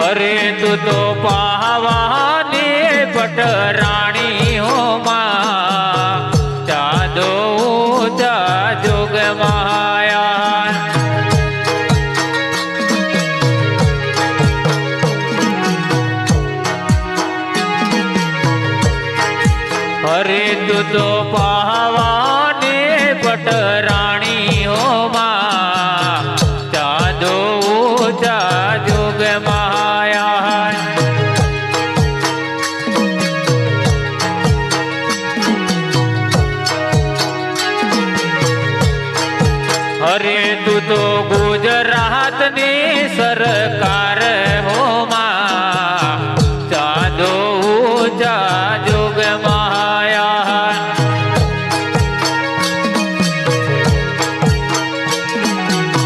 अरे तू तो पावानी पटराणी हो माँ जादो ऊंचा जोग माया अरे तू तो पावानी पटराणी हो माँ जादो ऊंचा जोग माया अरे तू तो गुजरात नी सरकार